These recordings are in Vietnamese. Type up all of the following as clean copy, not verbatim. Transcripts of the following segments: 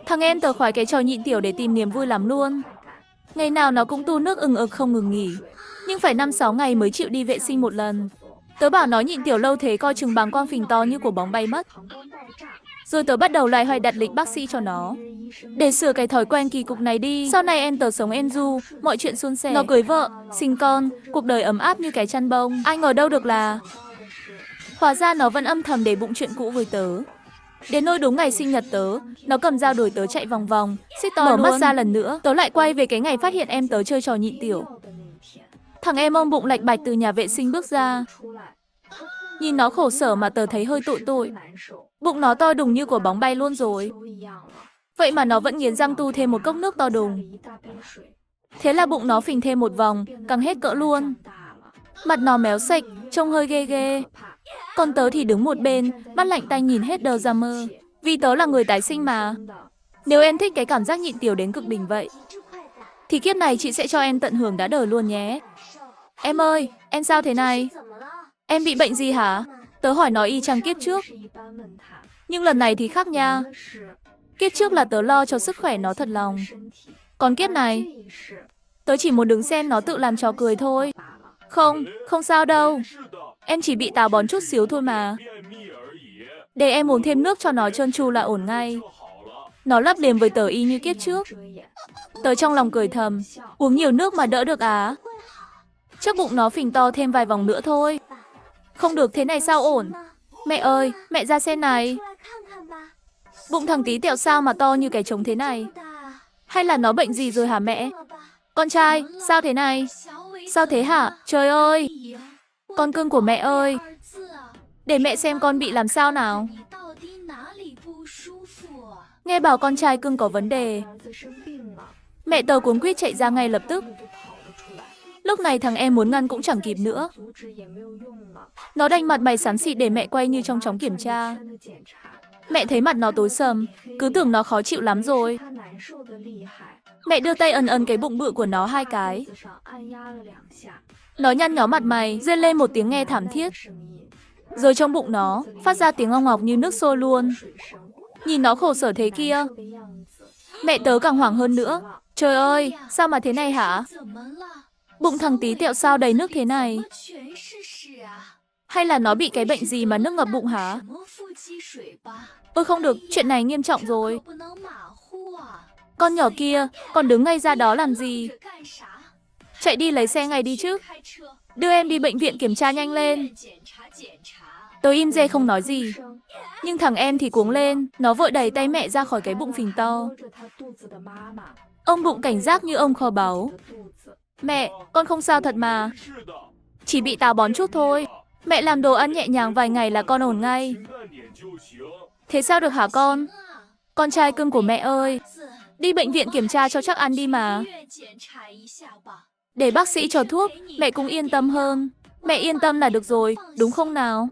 Thằng em tớ khoái cái trò nhịn tiểu để tìm niềm vui lắm luôn. Ngày nào nó cũng tu nước ừng ực không ngừng nghỉ. Nhưng phải 5-6 ngày mới chịu đi vệ sinh một lần. Tớ bảo nó nhịn tiểu lâu thế coi chừng bàng quang phình to như của bóng bay mất. Rồi tớ bắt đầu loay hoay đặt lịch bác sĩ cho nó. Để sửa cái thói quen kỳ cục này đi. Sau này em tớ sống êm du, mọi chuyện suôn sẻ. Nó cưới vợ, sinh con, cuộc đời ấm áp như cái chăn bông. Ai ngờ đâu được là... Hóa ra nó vẫn âm thầm để bụng chuyện cũ với tớ. Đến nỗi đúng ngày sinh nhật tớ, nó cầm dao đuổi tớ chạy vòng vòng, xích to mở mắt ra lần nữa. Tớ lại quay về cái ngày phát hiện em tớ chơi trò nhịn tiểu. Thằng em ôm bụng lạch bạch từ nhà vệ sinh bước ra. Nhìn nó khổ sở mà tớ thấy hơi tội. Bụng nó to đùng như của bóng bay luôn rồi. Vậy mà nó vẫn nghiến răng tu thêm một cốc nước to đùng. Thế là bụng nó phình thêm một vòng, căng hết cỡ luôn. Mặt nó méo sạch, trông hơi ghê ghê. Còn tớ thì đứng một bên, mắt lạnh tanh nhìn hết đờ ra mơ. Vì tớ là người tái sinh mà. Nếu em thích cái cảm giác nhịn tiểu đến cực đỉnh vậy, thì kiếp này chị sẽ cho em tận hưởng đã đời luôn nhé. Em ơi, em sao thế này? Em bị bệnh gì hả? Tớ hỏi nó y chang kiếp trước. Nhưng lần này thì khác nha. Kiếp trước là tớ lo cho sức khỏe nó thật lòng. Còn kiếp này, tớ chỉ muốn đứng xem nó tự làm trò cười thôi. Không sao đâu. Em chỉ bị táo bón chút xíu thôi mà. Để em uống thêm nước cho nó trơn tru là ổn ngay. Nó lấp liềm với tớ y như kiếp trước. Tớ trong lòng cười thầm, uống nhiều nước mà đỡ được á. Chắc bụng nó phình to thêm vài vòng nữa thôi. Không được thế này sao ổn. Mẹ ơi, mẹ ra xem này. Bụng thằng tí tẹo sao mà to như cái trống thế này? Hay là nó bệnh gì rồi hả mẹ? Con trai, sao thế này? Sao thế hả? Trời ơi! Con cưng của mẹ ơi! Để mẹ xem con bị làm sao nào. Nghe bảo con trai cưng có vấn đề. Mẹ tớ cuống quýt chạy ra ngay lập tức. Lúc này thằng em muốn ngăn cũng chẳng kịp nữa. Nó đanh mặt mày xám xịt để mẹ quay như trong chóng kiểm tra. Mẹ thấy mặt nó tối sầm, cứ tưởng nó khó chịu lắm rồi. Mẹ đưa tay ấn ấn cái bụng bự của nó 2 cái. Nó nhăn nhó mặt mày, rên lên một tiếng nghe thảm thiết. Rồi trong bụng nó phát ra tiếng ong ọc như nước sôi luôn. Nhìn nó khổ sở thế kia. Mẹ tớ càng hoảng hơn nữa. Trời ơi, sao mà thế này hả? Bụng thằng tí tẹo sao đầy nước thế này? Hay là nó bị cái bệnh gì mà nước ngập bụng hả? Ôi không được, chuyện này nghiêm trọng rồi. Con nhỏ kia, còn đứng ngay ra đó làm gì? Chạy đi lấy xe ngay đi chứ. Đưa em đi bệnh viện kiểm tra nhanh lên. Tớ im re không nói gì. Nhưng thằng em thì cuống lên. Nó vội đẩy tay mẹ ra khỏi cái bụng phình to. Ông bụng cảnh giác như ông kho báu. Mẹ, con không sao thật mà. Chỉ bị táo bón chút thôi. Mẹ làm đồ ăn nhẹ nhàng vài ngày là con ổn ngay. Thế sao được hả con? Con trai cưng của mẹ ơi. Đi bệnh viện kiểm tra cho chắc ăn đi mà. Để bác sĩ cho thuốc, mẹ cũng yên tâm hơn. Mẹ yên tâm là được rồi, đúng không nào?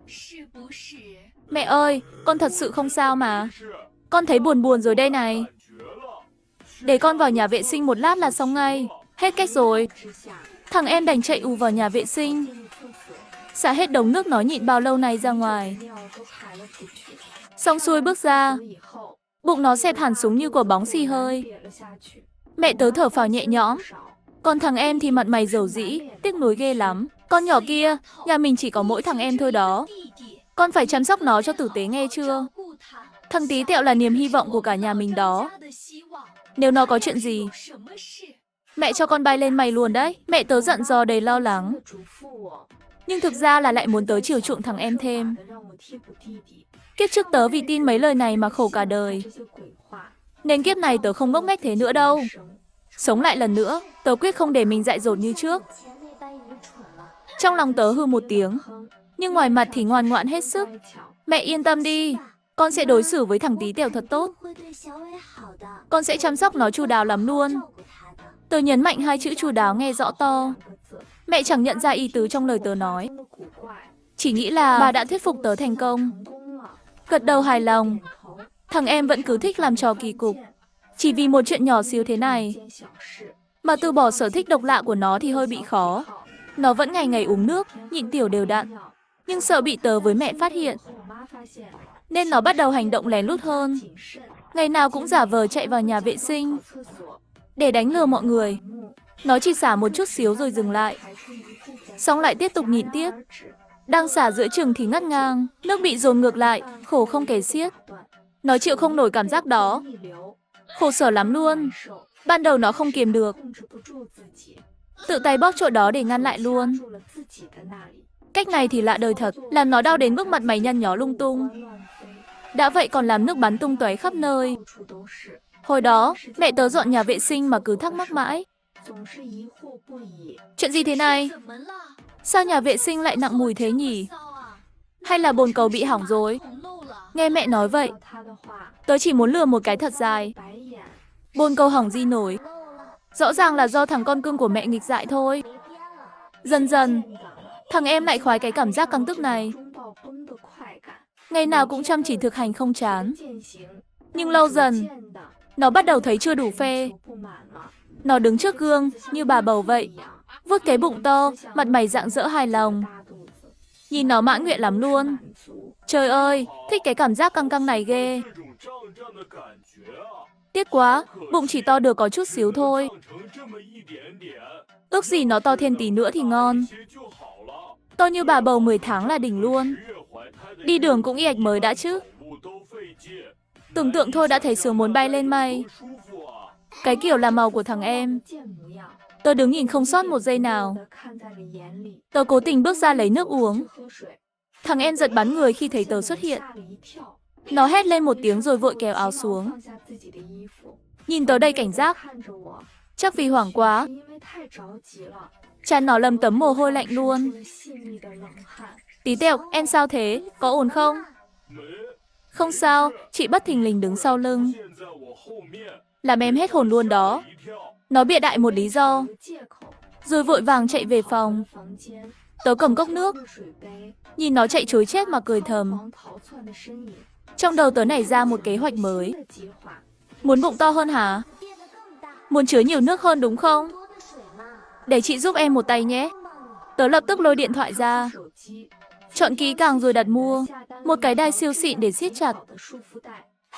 Mẹ ơi, con thật sự không sao mà. Con thấy buồn buồn rồi đây này. Để con vào nhà vệ sinh một lát là xong ngay. Hết cách rồi. Thằng em đành chạy ù vào nhà vệ sinh. Xả hết đống nước nó nhịn bao lâu nay ra ngoài. Xong xuôi bước ra. Bụng nó xẹp hẳn xuống như quả bóng xì hơi. Mẹ tớ thở phào nhẹ nhõm. Còn thằng em thì mặt mày dầu dĩ, tiếc nuối ghê lắm. Con nhỏ kia, nhà mình chỉ có mỗi thằng em thôi đó. Con phải chăm sóc nó cho tử tế nghe chưa? Thằng tí tẹo là niềm hy vọng của cả nhà mình đó. Nếu nó có chuyện gì, mẹ cho con bay lên mày luôn đấy. Mẹ tớ dặn dò đầy lo lắng. Nhưng thực ra là lại muốn tớ chiều chuộng thằng em thêm. Kiếp trước tớ vì tin mấy lời này mà khổ cả đời. Nên kiếp này tớ không ngốc nghếch thế nữa đâu. Sống lại lần nữa, tớ quyết không để mình dại dột như trước. Trong lòng tớ hư một tiếng, nhưng ngoài mặt thì ngoan ngoãn hết sức. Mẹ yên tâm đi, con sẽ đối xử với thằng tí tẹo thật tốt. Con sẽ chăm sóc nó chu đáo lắm luôn. Tớ nhấn mạnh 2 chữ chu đáo nghe rõ to. Mẹ chẳng nhận ra ý tứ trong lời tớ nói. Chỉ nghĩ là bà đã thuyết phục tớ thành công. Gật đầu hài lòng. Thằng em vẫn cứ thích làm trò kỳ cục. Chỉ vì một chuyện nhỏ xíu thế này mà từ bỏ sở thích độc lạ của nó thì hơi bị khó. Nó vẫn ngày ngày uống nước, nhịn tiểu đều đặn. Nhưng sợ bị tớ với mẹ phát hiện, nên nó bắt đầu hành động lén lút hơn. Ngày nào cũng giả vờ chạy vào nhà vệ sinh để đánh lừa mọi người. Nó chỉ xả một chút xíu rồi dừng lại, xong lại tiếp tục nhịn tiếp. Đang xả giữa chừng thì ngắt ngang, nước bị dồn ngược lại, khổ không kể xiết. Nó chịu không nổi cảm giác đó, khổ sở lắm luôn. Ban đầu nó không kiềm được, tự tay bóp chỗ đó để ngăn lại luôn. Cách này thì lạ đời thật, làm nó đau đến mức mặt mày nhăn nhó lung tung. Đã vậy còn làm nước bắn tung tóe khắp nơi. Hồi đó, mẹ tớ dọn nhà vệ sinh mà cứ thắc mắc mãi. Chuyện gì thế này? Sao nhà vệ sinh lại nặng mùi thế nhỉ? Hay là bồn cầu bị hỏng rồi? Nghe mẹ nói vậy, tớ chỉ muốn lừa một cái thật dài. Bồn cầu hỏng gì nổi? Rõ ràng là do thằng con cưng của mẹ nghịch dại thôi. Dần dần, thằng em lại khoái cái cảm giác căng tức này. Ngày nào cũng chăm chỉ thực hành không chán. Nhưng lâu dần, nó bắt đầu thấy chưa đủ phê. Nó đứng trước gương, như bà bầu vậy, vuốt cái bụng to, mặt mày rạng rỡ hài lòng. Nhìn nó mãn nguyện lắm luôn. Trời ơi, thích cái cảm giác căng căng này ghê. Tiếc quá, bụng chỉ to được có chút xíu thôi. Ước gì nó to thêm tí nữa thì ngon. To như bà bầu 10 tháng là đỉnh luôn. Đi đường cũng y ạch mới đã chứ. Tưởng tượng thôi đã thấy sướng muốn bay lên mây. Cái kiểu là màu của thằng em. Tôi đứng nhìn không sót một giây nào. Tớ cố tình bước ra lấy nước uống. Thằng em giật bắn người khi thấy tớ xuất hiện. Nó hét lên một tiếng rồi vội kéo áo xuống. Nhìn tớ đầy cảnh giác. Chắc vì hoảng quá, trán nó lấm tấm mồ hôi lạnh luôn. Tí tẹo, em sao thế? Có ổn không? Không sao, chị bất thình lình đứng sau lưng. Làm em hết hồn luôn đó. Nó bịa đại một lý do, rồi vội vàng chạy về phòng. Tớ cầm cốc nước, nhìn nó chạy trối chết mà cười thầm. Trong đầu tớ nảy ra một kế hoạch mới. Muốn bụng to hơn hả? Muốn chứa nhiều nước hơn đúng không? Để chị giúp em một tay nhé. Tớ lập tức lôi điện thoại ra, chọn kỹ càng rồi đặt mua một cái đai siêu xịn để siết chặt.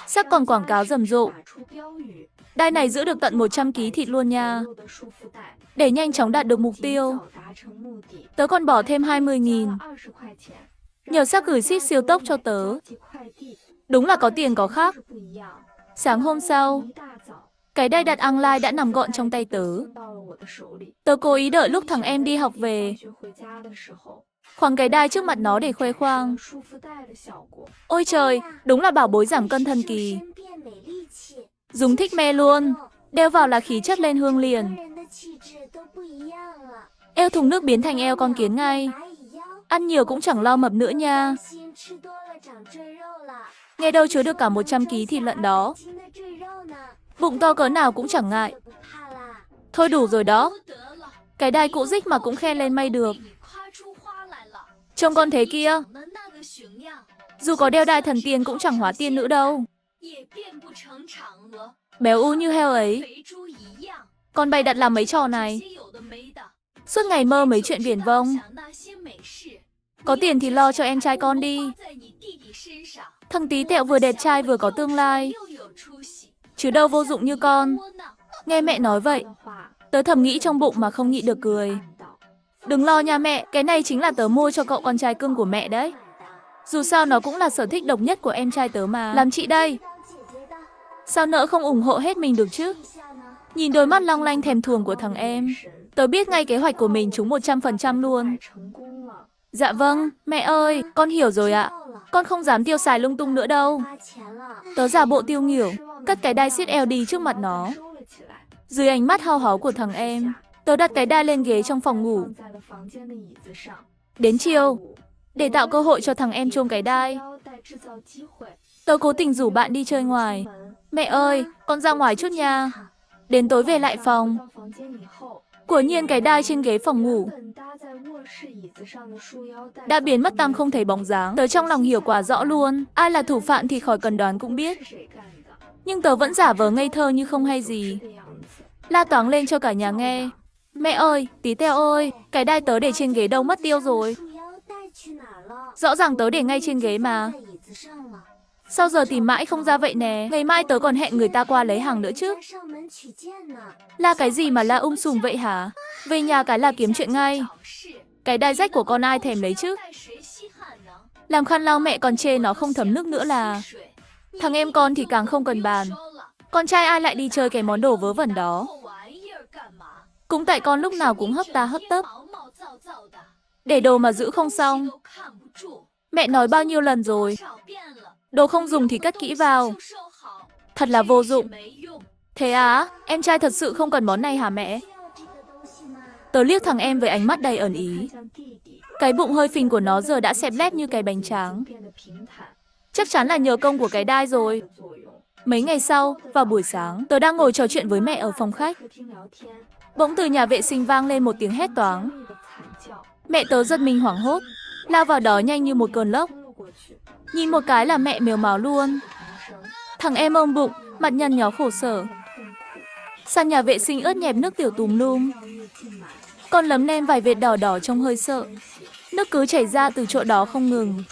Sắc còn quảng cáo rầm rộ. Đai này giữ được tận 100 kg thịt luôn nha. Để nhanh chóng đạt được mục tiêu, tớ còn bỏ thêm 20.000. Nhờ sắc gửi ship siêu tốc cho tớ. Đúng là có tiền có khác. Sáng hôm sau, cái đai đặt online đã nằm gọn trong tay tớ. Tớ cố ý đợi lúc thằng em đi học về, khoác cái đai trước mặt nó để khoe khoang. Ôi trời, đúng là bảo bối giảm cân thần kỳ. Dùng thích me luôn, đeo vào là khí chất lên hương liền. Eo thùng nước biến thành eo con kiến ngay. Ăn nhiều cũng chẳng lo mập nữa nha. Nghe đâu chứa được cả 100 kg thịt lợn đó. Bụng to cỡ nào cũng chẳng ngại. Thôi đủ rồi đó. Cái đai cũ dích mà cũng khen lên mây được. Trông con thế kia, dù có đeo đai thần tiên cũng chẳng hóa tiên nữa đâu. Béo u như heo ấy. Con bày đặt làm mấy trò này. Suốt ngày mơ mấy chuyện viển vông. Có tiền thì lo cho em trai con đi. Thằng tí tẹo vừa đẹp trai vừa có tương lai, chứ đâu vô dụng như con. Nghe mẹ nói vậy, tớ thầm nghĩ trong bụng mà không nhịn được cười. Đừng lo nha mẹ, cái này chính là tớ mua cho cậu con trai cưng của mẹ đấy. Dù sao nó cũng là sở thích độc nhất của em trai tớ mà. Làm chị đây, sao nỡ không ủng hộ hết mình được chứ? Nhìn đôi mắt long lanh thèm thuồng của thằng em, tớ biết ngay kế hoạch của mình trúng 100% luôn. Dạ vâng, mẹ ơi, con hiểu rồi ạ. Con không dám tiêu xài lung tung nữa đâu. Tớ giả bộ tiêu nghỉu, cất cái đai siết eo đi trước mặt nó. Dưới ánh mắt hao háu của thằng em, tớ đặt cái đai lên ghế trong phòng ngủ. Đến chiều, để tạo cơ hội cho thằng em chôm cái đai, tớ cố tình rủ bạn đi chơi ngoài. Mẹ ơi, con ra ngoài chút nha. Đến tối về lại phòng. Quả nhiên cái đai trên ghế phòng ngủ đã biến mất tăm không thấy bóng dáng. Tớ trong lòng hiểu quả rõ luôn. Ai là thủ phạm thì khỏi cần đoán cũng biết. Nhưng tớ vẫn giả vờ ngây thơ như không hay gì, la toáng lên cho cả nhà nghe. Mẹ ơi, tí teo ơi, cái đai tớ để trên ghế đâu mất tiêu rồi. Rõ ràng tớ để ngay trên ghế mà. Sao giờ tìm mãi không ra vậy nè? Ngày mai tớ còn hẹn người ta qua lấy hàng nữa chứ. La cái gì mà la sùm vậy hả? Về nhà cái là kiếm chuyện ngay. Cái đai rách của con ai thèm lấy chứ? Làm khăn lau mẹ còn chê nó không thấm nước nữa là. Thằng em con thì càng không cần bàn. Con trai ai lại đi chơi cái món đồ vớ vẩn đó? Cũng tại con lúc nào cũng hấp ta hấp tấp. Để đồ mà giữ không xong. Mẹ nói bao nhiêu lần rồi. Đồ không dùng thì cất kỹ vào. Thật là vô dụng. Thế á, em trai thật sự không cần món này hả mẹ? Tớ liếc thằng em với ánh mắt đầy ẩn ý. Cái bụng hơi phình của nó giờ đã xẹp lép như cái bánh tráng. Chắc chắn là nhờ công của cái đai rồi. Mấy ngày sau, vào buổi sáng, tớ đang ngồi trò chuyện với mẹ ở phòng khách. Bỗng từ nhà vệ sinh vang lên một tiếng hét toáng. Mẹ tớ giật mình hoảng hốt, lao vào đó nhanh như một cơn lốc. Nhìn một cái là mẹ mếu máo luôn. Thằng em ôm bụng, mặt nhăn nhó khổ sở. Sàn nhà vệ sinh ướt nhẹp nước tiểu tùm lum. Còn lấm lem vài vệt đỏ đỏ trông hơi sợ. Nước cứ chảy ra từ chỗ đó không ngừng.